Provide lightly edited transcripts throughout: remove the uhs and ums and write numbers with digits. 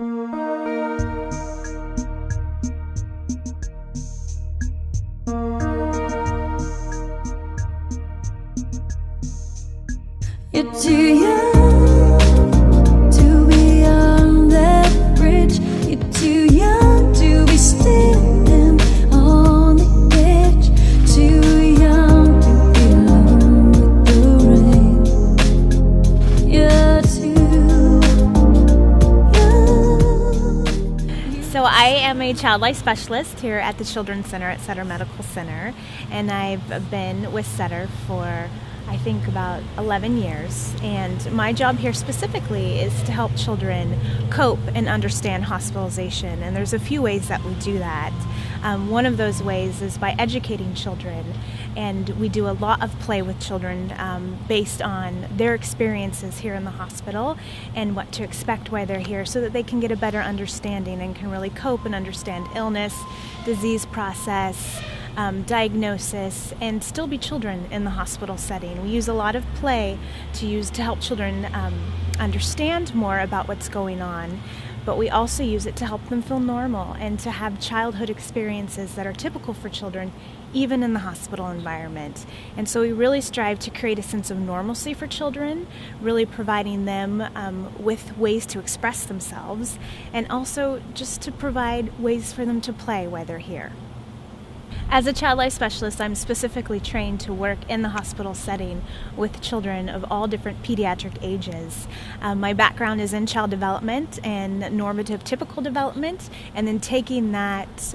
You're too young to be on that bridge. You're too young to be standing on the edge. Too young to be alone with the rain. You're too young. So I am a child life specialist here at the Children's Center at Sutter Medical Center, and I've been with Sutter for I think about 11 years, and my job here specifically is to help children cope and understand hospitalization, and there's a few ways that we do that. One of those ways is by educating children, and we do a lot of play with children based on their experiences here in the hospital and what to expect while they're here, so that they can get a better understanding and can really cope and understand illness, disease process, diagnosis, and still be children in the hospital setting. We use a lot of play to help children understand more about what's going on, but we also use it to help them feel normal and to have childhood experiences that are typical for children, even in the hospital environment. And so we really strive to create a sense of normalcy for children, really providing them with ways to express themselves, and also just to provide ways for them to play while they're here. As a child life specialist, I'm specifically trained to work in the hospital setting with children of all different pediatric ages. My background is in child development and normative typical development, and then taking that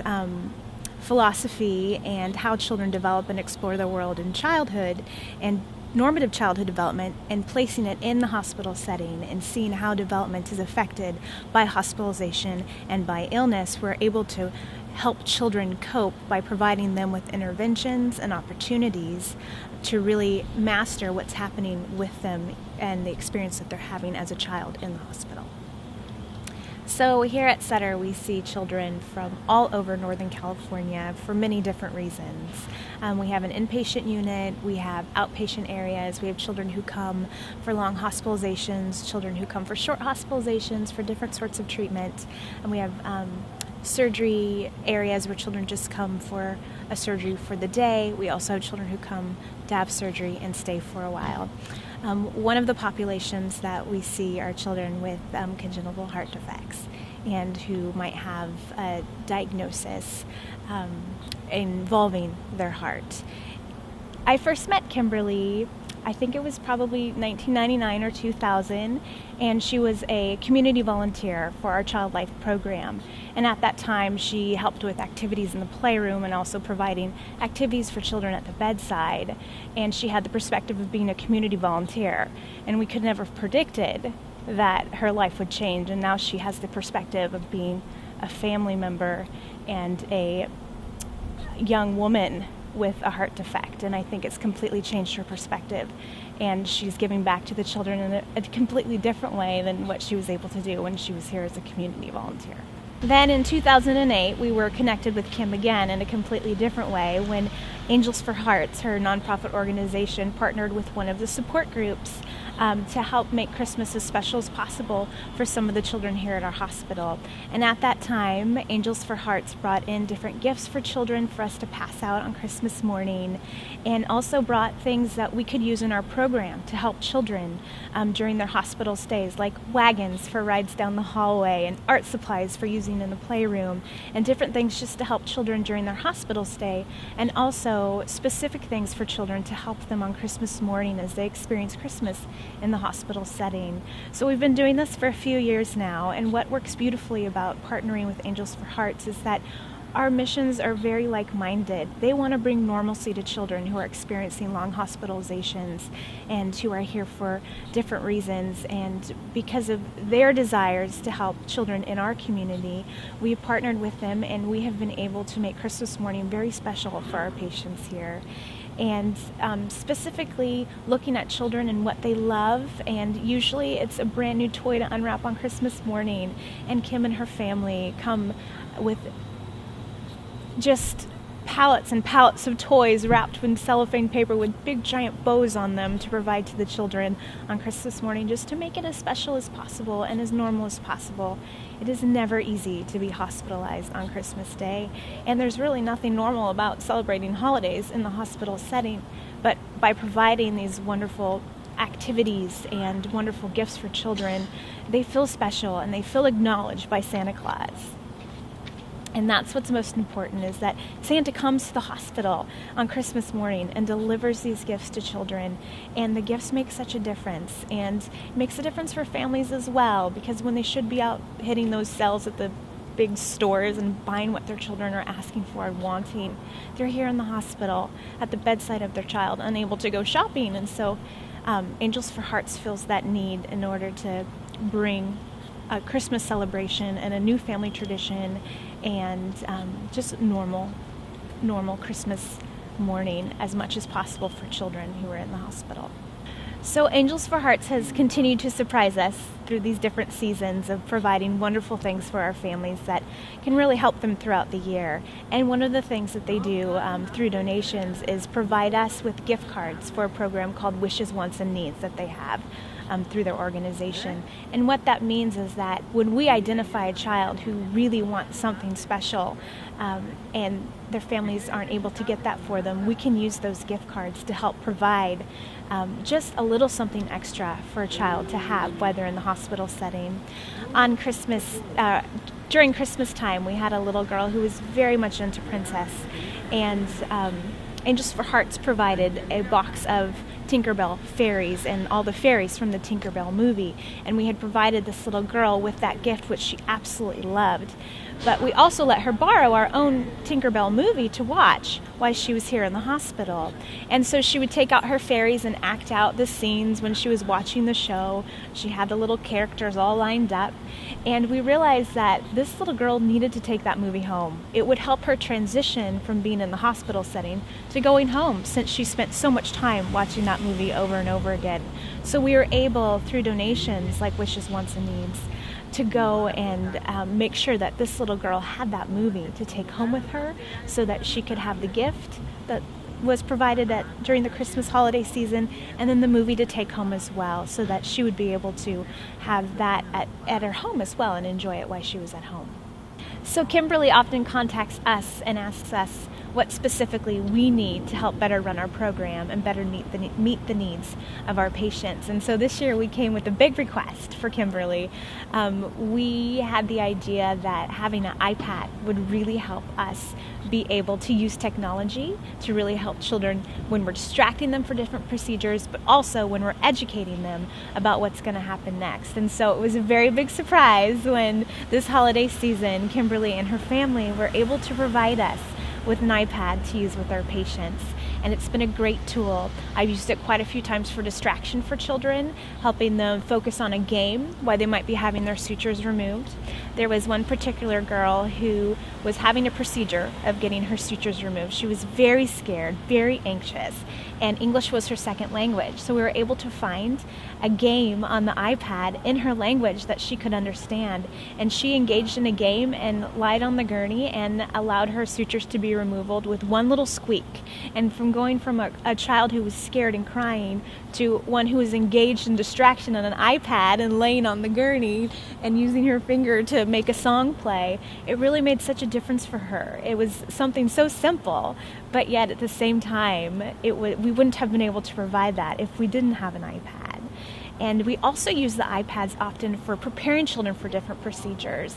philosophy and how children develop and explore the world in childhood and normative childhood development and placing it in the hospital setting and seeing how development is affected by hospitalization and by illness. We're able to help children cope by providing them with interventions and opportunities to really master what's happening with them and the experience that they're having as a child in the hospital. So here at Sutter, we see children from all over Northern California for many different reasons. We have an inpatient unit, we have outpatient areas, we have children who come for long hospitalizations, children who come for short hospitalizations, for different sorts of treatment, and we have surgery areas where children just come for a surgery for the day. We also have children who come to have surgery and stay for a while. One of the populations that we see are children with congenital heart defects and who might have a diagnosis involving their heart. I first met Kimberly, I think it was probably 1999 or 2000, and she was a community volunteer for our Child Life program. And at that time, she helped with activities in the playroom and also providing activities for children at the bedside. And she had the perspective of being a community volunteer. And we could never have predicted that her life would change. And now she has the perspective of being a family member and a young woman with a heart defect, and I think it's completely changed her perspective, and she's giving back to the children in a completely different way than what she was able to do when she was here as a community volunteer. Then in 2008, we were connected with Kim again in a completely different way when Angels for Hearts, her nonprofit organization, partnered with one of the support groups to help make Christmas as special as possible for some of the children here at our hospital. And at that time, Angels for Hearts brought in different gifts for children for us to pass out on Christmas morning, and also brought things that we could use in our program to help children during their hospital stays, like wagons for rides down the hallway and art supplies for using in the playroom, and different things just to help children during their hospital stay, and also specific things for children to help them on Christmas morning as they experience Christmas in the hospital setting. So we've been doing this for a few years now, and what works beautifully about partnering with Angels for Hearts is that our missions are very like-minded. They want to bring normalcy to children who are experiencing long hospitalizations and who are here for different reasons. And because of their desires to help children in our community, we partnered with them, and we have been able to make Christmas morning very special for our patients here. And specifically looking at children and what they love, and usually it's a brand new toy to unwrap on Christmas morning, and Kim and her family come with just pallets and pallets of toys wrapped in cellophane paper with big giant bows on them to provide to the children on Christmas morning, just to make it as special as possible and as normal as possible. It is never easy to be hospitalized on Christmas Day, and there's really nothing normal about celebrating holidays in the hospital setting. But by providing these wonderful activities and wonderful gifts for children, they feel special and they feel acknowledged by Santa Claus. And that's what's most important, is that Santa comes to the hospital on Christmas morning and delivers these gifts to children. And the gifts make such a difference. And it makes a difference for families as well, because when they should be out hitting those cells at the big stores and buying what their children are asking for and wanting, they're here in the hospital at the bedside of their child, unable to go shopping. And so Angels for Hearts feels that need in order to bring a Christmas celebration and a new family tradition and just normal Christmas morning as much as possible for children who are in the hospital. So Angels for Hearts has continued to surprise us through these different seasons of providing wonderful things for our families that can really help them throughout the year. And one of the things that they do through donations is provide us with gift cards for a program called Wishes, Wants, and Needs that they have through their organization. And what that means is that when we identify a child who really wants something special and their families aren't able to get that for them, we can use those gift cards to help provide just a little something extra for a child to have while they're in the hospital setting. On Christmas, during Christmas time, we had a little girl who was very much into Princess, and Angels for Hearts provided a box of Tinkerbell fairies and all the fairies from the Tinkerbell movie, and we had provided this little girl with that gift, which she absolutely loved. But we also let her borrow our own Tinkerbell movie to watch while she was here in the hospital. And so she would take out her fairies and act out the scenes when she was watching the show. She had the little characters all lined up. And we realized that this little girl needed to take that movie home. It would help her transition from being in the hospital setting to going home, since she spent so much time watching that movie over and over again. So we were able, through donations like Wishes, Wants, and Needs, to go and make sure that this little girl had that movie to take home with her, so that she could have the gift that was provided during the Christmas holiday season, and then the movie to take home as well, so that she would be able to have that at her home as well and enjoy it while she was at home. So Kimberly often contacts us and asks us what specifically we need to help better run our program and better meet the needs of our patients. And so this year we came with a big request for Kimberly. We had the idea that having an iPad would really help us be able to use technology to really help children when we're distracting them for different procedures, but also when we're educating them about what's going to happen next. And so it was a very big surprise when this holiday season, Kimberly and her family were able to provide us with an iPad to use with our patients. And it's been a great tool. I've used it quite a few times for distraction for children, helping them focus on a game while they might be having their sutures removed. There was one particular girl who was having a procedure of getting her sutures removed. She was very scared, very anxious, and English was her second language. So we were able to find a game on the iPad in her language that she could understand. And she engaged in a game and lied on the gurney and allowed her sutures to be removed with one little squeak. And from going from a child who was scared and crying to one who was engaged in distraction on an iPad and laying on the gurney and using her finger to make a song play, it really made such a difference for her. It was something so simple, but yet at the same time, we wouldn't have been able to provide that if we didn't have an iPad. And we also use the iPads often for preparing children for different procedures.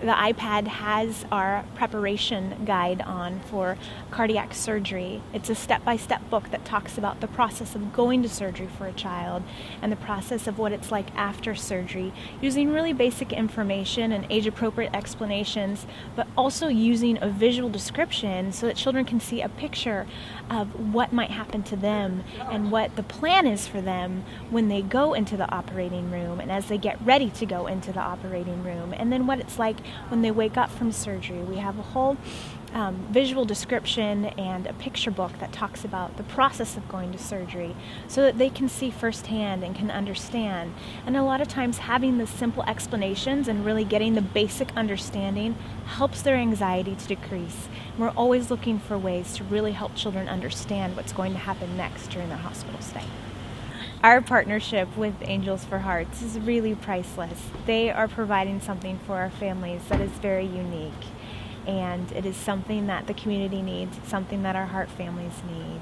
The iPad has our preparation guide on for cardiac surgery. It's a step-by-step book that talks about the process of going to surgery for a child and the process of what it's like after surgery, using really basic information and age-appropriate explanations, but also using a visual description so that children can see a picture of what might happen to them and what the plan is for them when they go into the operating room and as they get ready to go into the operating room, and then what it's like when they wake up from surgery. We have a whole visual description and a picture book that talks about the process of going to surgery so that they can see firsthand and can understand. And a lot of times having the simple explanations and really getting the basic understanding helps their anxiety to decrease. We're always looking for ways to really help children understand what's going to happen next during their hospital stay. Our partnership with Angels for Hearts is really priceless. They are providing something for our families that is very unique. And it is something that the community needs. It's something that our heart families need.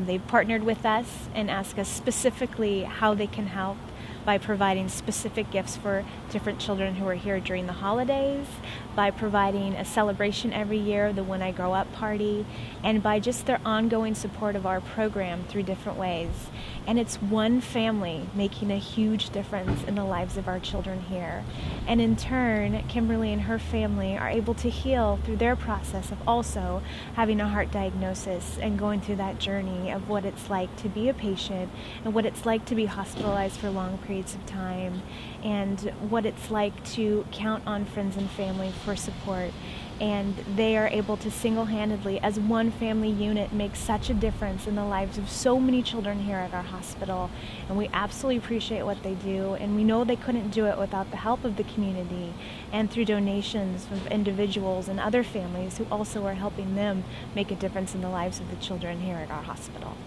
They've partnered with us and asked us specifically how they can help by providing specific gifts for different children who are here during the holidays, by providing a celebration every year, the When I Grow Up party, and by just their ongoing support of our program through different ways. And it's one family making a huge difference in the lives of our children here. And in turn, Kimberly and her family are able to heal through their process of also having a heart diagnosis and going through that journey of what it's like to be a patient and what it's like to be hospitalized for long periods of time and what it's like to count on friends and family for support. And they are able to single-handedly, as one family unit, make such a difference in the lives of so many children here at our hospital. And we absolutely appreciate what they do, and we know they couldn't do it without the help of the community and through donations of individuals and other families who also are helping them make a difference in the lives of the children here at our hospital.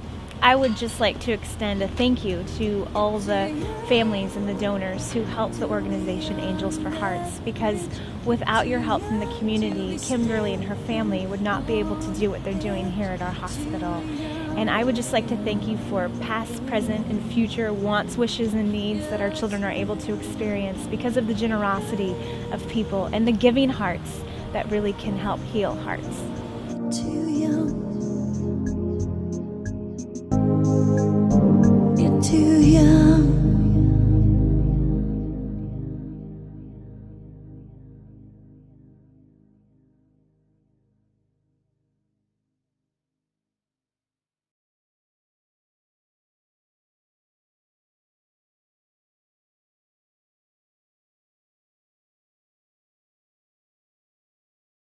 I would just like to extend a thank you to all the families and the donors who help the organization Angels for Hearts, because without your help from the community, Kimberly and her family would not be able to do what they're doing here at our hospital. And I would just like to thank you for past, present, and future wants, wishes, and needs that our children are able to experience because of the generosity of people and the giving hearts that really can help heal hearts. Too young. You're too young.